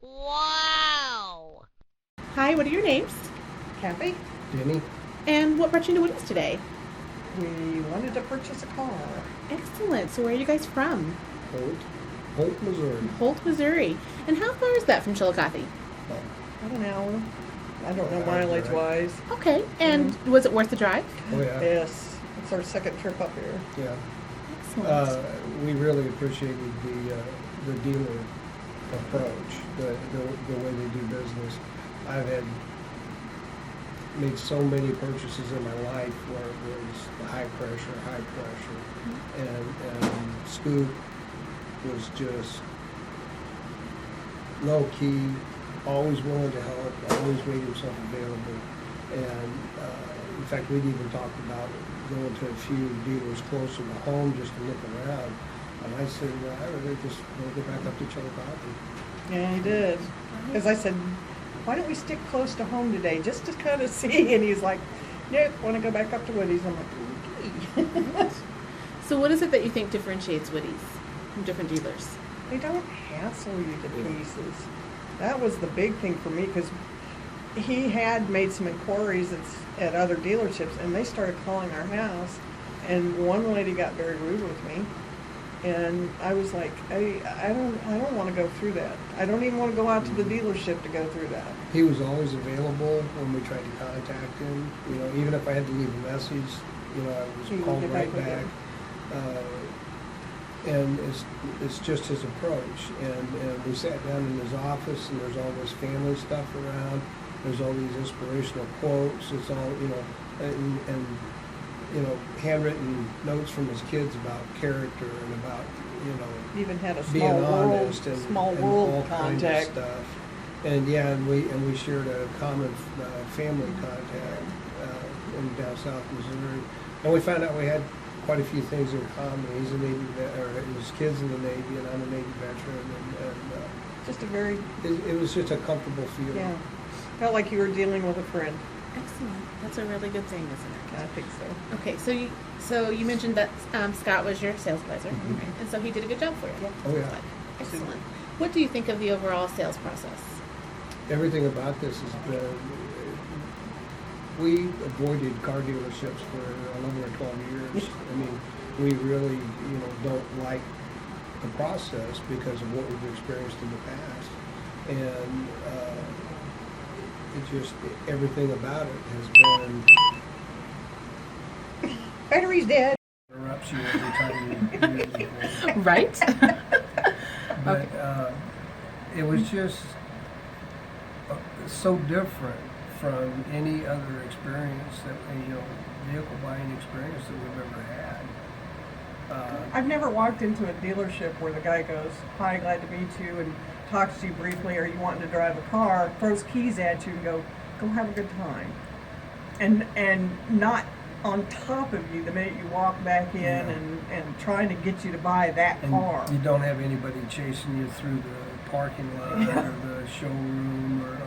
Wow! Hi, what are your names? Kathy, Jenny? And what brought you to Woodies today? we wanted to purchase a car. Excellent. So where are you guys from? Holt? Holt, Missouri. Holt, Missouri. And how far is that from Chillicothe? Oh, About an hour. I don't know Right. mileage wise. Okay. And was it worth the drive? oh yeah. Yes, it's our second trip up here. Yeah. Excellent. We really appreciated the dealer approach, the way they do business. I've had made so many purchases in my life where it was high pressure, and Scoop was just low key, always willing to help, always made himself available. And in fact, we'd even talked about going to a few dealers closer to home just to look around. And I said, well, I really just want to go back up to Chillicothe. Yeah, he did. Because I said, why don't we stick close to home today just to kind of see? And he's like, nope, want to go back up to Woody's. I'm like, okay. So what is it that you think differentiates Woodies from different dealers? They don't hassle you to pieces. That was the big thing for me because he had made some inquiries at other dealerships, and they started calling our house. And one lady got very rude with me, and I was like, I don't want to go through that. I don't even want to go out to the dealership to go through that. He was always available when we tried to contact him. You know, even if I had to leave a message, you know, I He was would called get right back with back. And it's just his approach. And we sat down in his office, and there's all this family stuff around. There's all these inspirational quotes. It's all, you know, and you know, handwritten notes from his kids about character and about, you know, He even had a being small world, honest and small and world all kinds of contact. stuff. And yeah, and we shared a common family contact in down south Missouri, and we found out we had quite a few things in common. He's a Navy or his kids in the Navy, and I'm a Navy veteran, and Just a very, it was just a comfortable feeling. yeah, felt like you were dealing with a friend. Excellent. That's a really good thing, isn't I it? think so. Okay, so you mentioned that Scott was your sales advisor, Mhm. right? And so he did a good job for you. Yeah. Oh yeah. Excellent. What do you think of the overall sales process? Everything about this has been. We avoided car dealerships for 11 or 12 years. I mean, we really, you know, don't like the process because of what we've experienced in the past, and it just everything about it has been Battery's dead. interrupts you every time you use it. Right? But it was just so different from any other experience that, you know, vehicle buying experience that we've ever had. I've never walked into a dealership where the guy goes, hi, glad to meet you, and talks to you briefly, or you wanting to drive a car, throws keys at you and go have a good time. And not on top of you the minute you walk back in Yeah. and trying to get you to buy that And car. you don't have anybody chasing you through the parking lot or the showroom or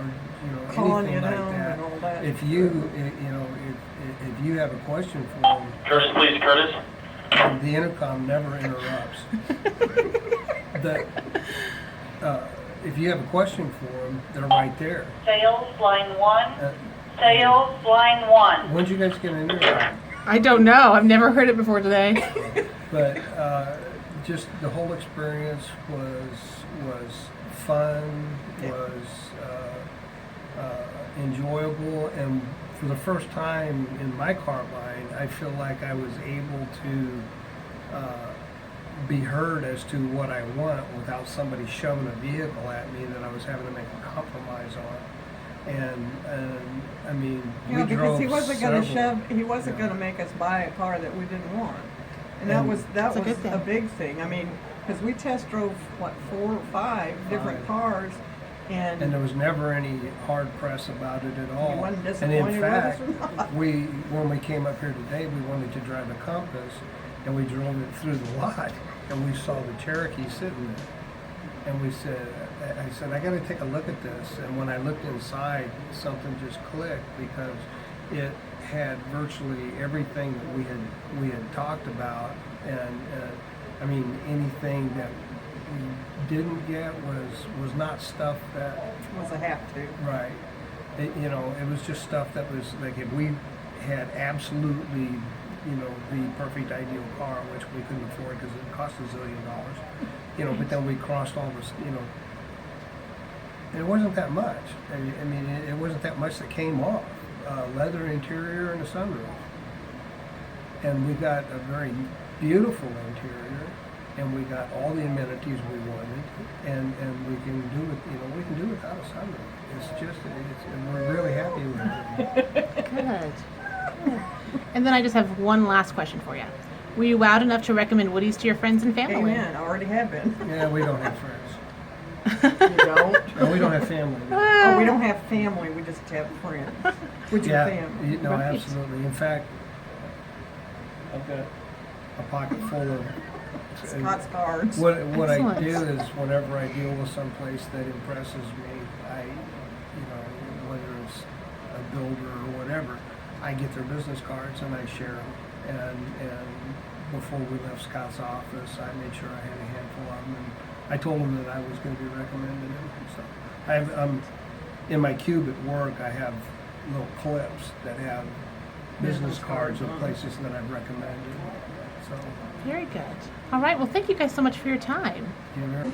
you know, Calling you anything like down that. and all that. If you, you know, if you have a question for them, Curtis, please, Curtis. the intercom never interrupts. If you have a question for them, they're right there. Sales line 1. Uh, Sales line 1. When'd you guys get into it? I don't know. I've never heard it before today. But just the whole experience was fun, Yeah. was enjoyable, and for the first time in my car buying, I feel like I was able to be heard as to what I want without somebody shoving a vehicle at me that I was having to make a compromise on. And I mean, Yeah, we because drove he wasn't going to several- shove. He wasn't yeah. going to make us buy a car that we didn't want, and that And was That's a good thing. a big thing. I mean, because we test drove what 4 or 5 different Five. cars, and And there was never any hard press about it at all. you wasn't And disappointed in with fact, us or not. when we came up here today, we wanted to drive a Compass, and we drove it through the lot, and we saw the Cherokee sitting there. And I said, I got to take a look at this. And when I looked inside, something just clicked because it had virtually everything that we had talked about, and I mean anything that we didn't get was not stuff that, Was a have to. right, it was just stuff that was, like, if we had absolutely, the perfect ideal car, which we couldn't afford because it cost $1 zillion, but then we crossed all this, it wasn't that much. I mean, it wasn't that much that came off. Leather interior and a sunroof. And we got a very beautiful interior, and we got all the amenities we wanted, and we can do it, we can do without a sunroof. It's just, and we're really happy with it. Good. And then I just have one last question for you. Were you wowed enough to recommend Woody's to your friends and family? Amen, I already have been. Yeah, we don't have friends. You don't? No, we don't have family. Oh, we don't have family, we just have friends. With your Yeah, family. no, Right. absolutely. In fact, I've got a pocket full of Scott's cards. What I Excellent. do is whenever I deal with someplace that impresses me, whether it's a builder or whatever, I get their business cards and I share them. And before we left Scott's office, I made sure I had a handful of them, and I told him that I was going to be recommending him. So I have in my cube at work, I have little clips that have business cards of places that I've recommended. So. Very good. All right. Well, thank you guys so much for your time. You know,